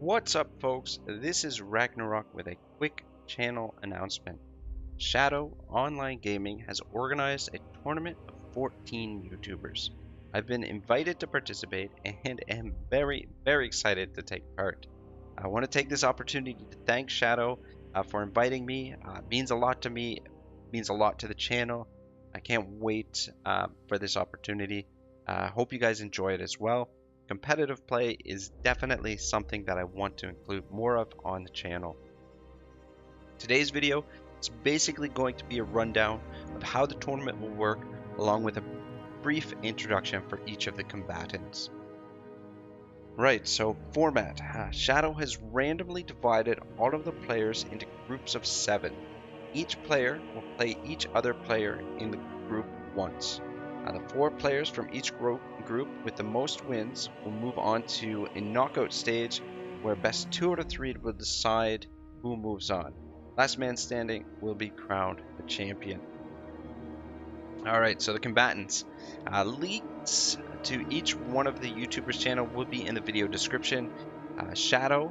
What's up, folks? This is Ragnarok with a quick channel announcement. Shadow Online Gaming has organized a tournament of 14 YouTubers. I've been invited to participate and am very excited to take part. I want to take this opportunity to thank Shadow for inviting me. It means a lot to me, means a lot to the channel. I can't wait for this opportunity. Hope you guys enjoy it as well. Competitive play is definitely something that I want to include more of on the channel. Today's video is basically going to be a rundown of how the tournament will work, along with a brief introduction for each of the combatants. Right, so format. Shadow has randomly divided all of the players into groups of 7. Each player will play each other player in the group once. The 4 players from each group with the most wins will move on to a knockout stage where best 2 out of 3 will decide who moves on. Last man standing will be crowned the champion. Alright, so the combatants. Links to each one of the YouTubers' channel will be in the video description. Shadow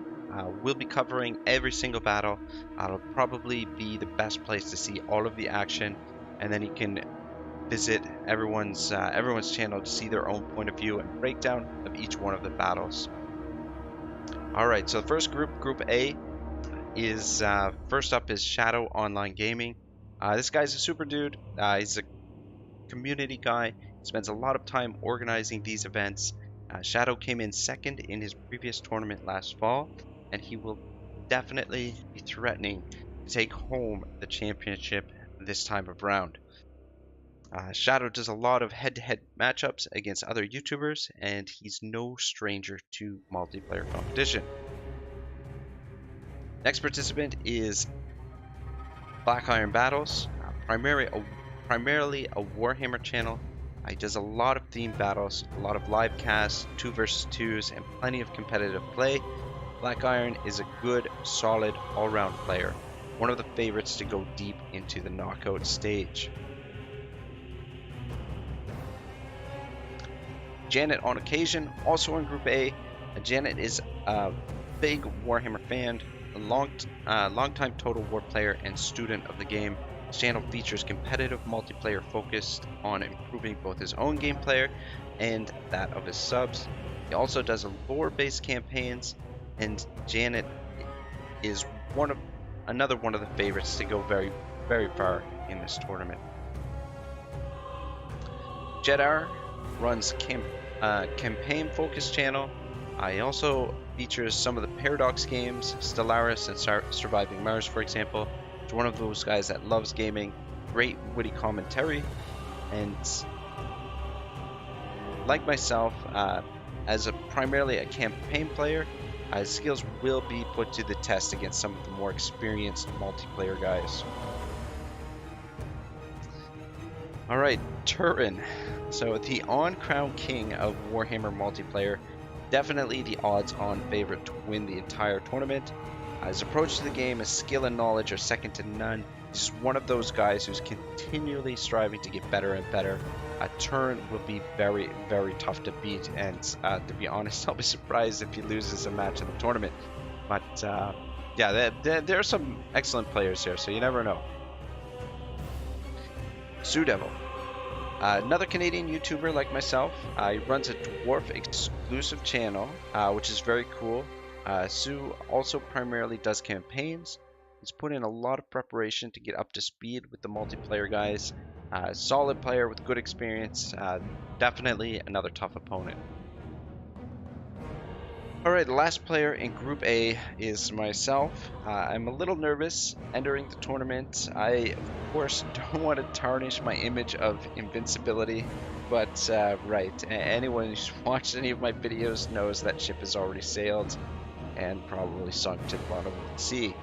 will be covering every single battle. It'll probably be the best place to see all of the action, and then you can visit everyone's channel to see their own point of view and breakdown of each one of the battles. Alright, so the first group, Group A, is first up is Shadow Online Gaming. This guy's a super dude. He's a community guy. He spends a lot of time organizing these events. Shadow came in second in his previous tournament last fall, and he will definitely be threatening to take home the championship this time of round. Shadow does a lot of head-to-head matchups against other YouTubers, and he's no stranger to multiplayer competition. Next participant is BlackIron Battles, primarily a Warhammer channel. He does a lot of themed battles, a lot of live casts, 2 vs 2s, and plenty of competitive play. BlackIron is a good, solid, all-round player, one of the favorites to go deep into the knockout stage. Janet on Occassion, also in Group A. Janet is a big Warhammer fan, a long-time Total War player, and student of the game. His channel features competitive multiplayer focused on improving both his own gameplay and that of his subs. He also does lore-based campaigns, and Janet is another one of the favorites to go very far in this tournament. Zardar runs campaign-focused channel. He also features some of the Paradox games, Stellaris and Surviving Mars, for example. He's one of those guys that loves gaming, great witty commentary, and like myself, as primarily a campaign player, his skills will be put to the test against some of the more experienced multiplayer guys. Alright, Turin. So the on-crown king of Warhammer multiplayer, definitely the odds-on favorite to win the entire tournament. His approach to the game, his skill and knowledge are second to none. He's one of those guys who's continually striving to get better and better. Turin will be very tough to beat, and to be honest, I'll be surprised if he loses a match in the tournament. But yeah, there are some excellent players here, so you never know. TzuDevil. Another Canadian YouTuber like myself. He runs a dwarf exclusive channel, which is very cool. Sue also primarily does campaigns. He's put in a lot of preparation to get up to speed with the multiplayer guys. Solid player with good experience. Definitely another tough opponent. Alright, the last player in Group A is myself. I'm a little nervous entering the tournament. I, of course, don't want to tarnish my image of invincibility, but right, anyone who's watched any of my videos knows that ship has already sailed and probably sunk to the bottom of the sea.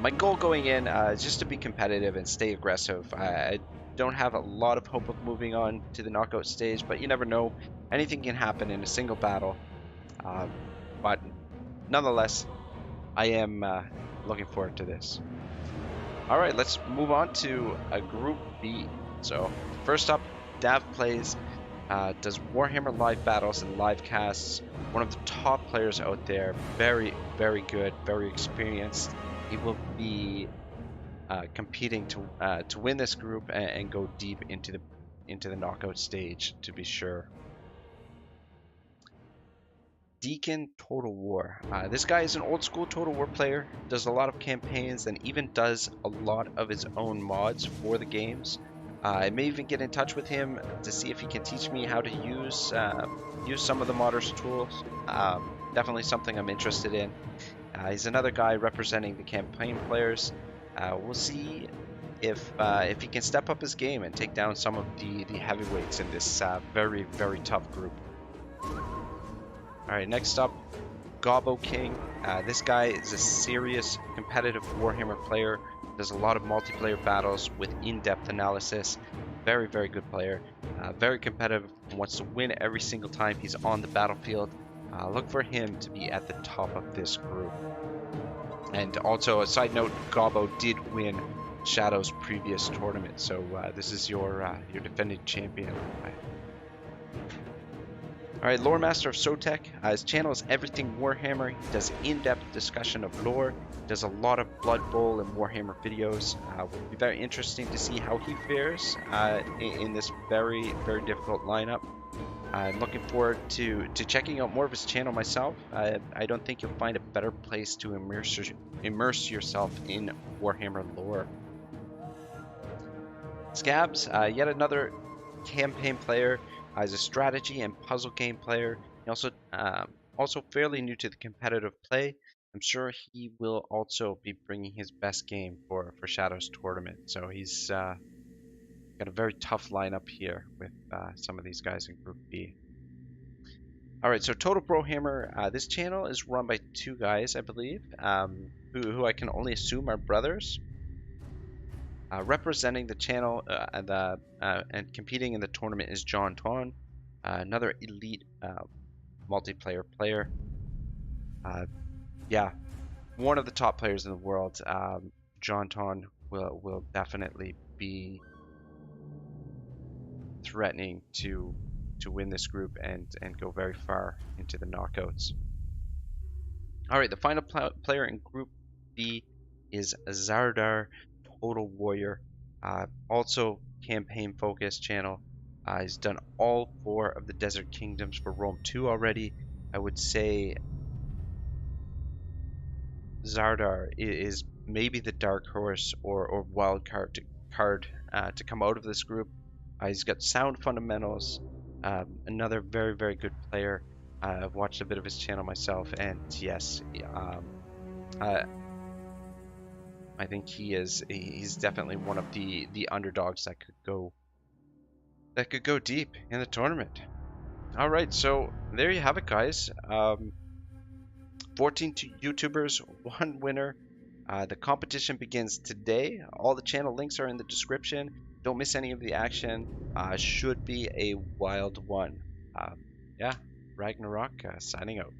My goal going in is just to be competitive and stay aggressive. I don't have a lot of hope of moving on to the knockout stage, but you never know. Anything can happen in a single battle. But nonetheless, I am looking forward to this. Alright, let's move on to a Group B. So, first up, DahvPlays. does Warhammer live battles and live casts. One of the top players out there. Very, very good, very experienced. He will be competing to win this group and go deep into the knockout stage, to be sure. Deacon Total War. This guy is an old school Total War player, does a lot of campaigns, and even does a lot of his own mods for the games. I may even get in touch with him to see if he can teach me how to use some of the modders tools. Definitely something I'm interested in. He's another guy representing the campaign players. We'll see if he can step up his game and take down some of the heavyweights in this very, very tough group. Alright, next up, Gobbo King. This guy is a serious competitive Warhammer player. Does a lot of multiplayer battles with in-depth analysis. Very, very good player. Very competitive. Wants to win every single time he's on the battlefield. Look for him to be at the top of this group. And also, a side note, Gobbo did win Shadow's previous tournament, so this is your defending champion. Alright, LoreMaster of Sotek. His channel is everything Warhammer. He does in-depth discussion of lore. Does a lot of Blood Bowl and Warhammer videos. Will be very interesting to see how he fares in this very, very difficult lineup. I'm looking forward to checking out more of his channel myself. I don't think you'll find a better place to immerse yourself in Warhammer lore. Skabs, yet another campaign player. He's a strategy and puzzle game player. He also fairly new to the competitive play. I'm sure he will also be bringing his best game for Shadow's tournament. So he's got a very tough lineup here with some of these guys in Group B. Alright, so Total Brohammer. This channel is run by two guys, I believe, who I can only assume are brothers. Representing the channel and competing in the tournament is Jon Taun, another elite multiplayer player. Yeah, one of the top players in the world. Jon Taun will definitely be threatening to win this group and go very far into the knockouts. All right, the final player in Group B is Zardar, Total Warrior, also campaign focused channel. He's done all 4 of the Desert Kingdoms for Rome 2 already. I would say Zardar is maybe the dark horse or wild card to come out of this group. He's got sound fundamentals. Another very, very good player. I've watched a bit of his channel myself, and yes, I think he's definitely one of the underdogs that could go deep in the tournament. All right, so there you have it, guys. 14 YouTubers, 1 winner. The competition begins today. All the channel links are in the description. Don't miss any of the action. Should be a wild one. Yeah, Ragnarok signing out.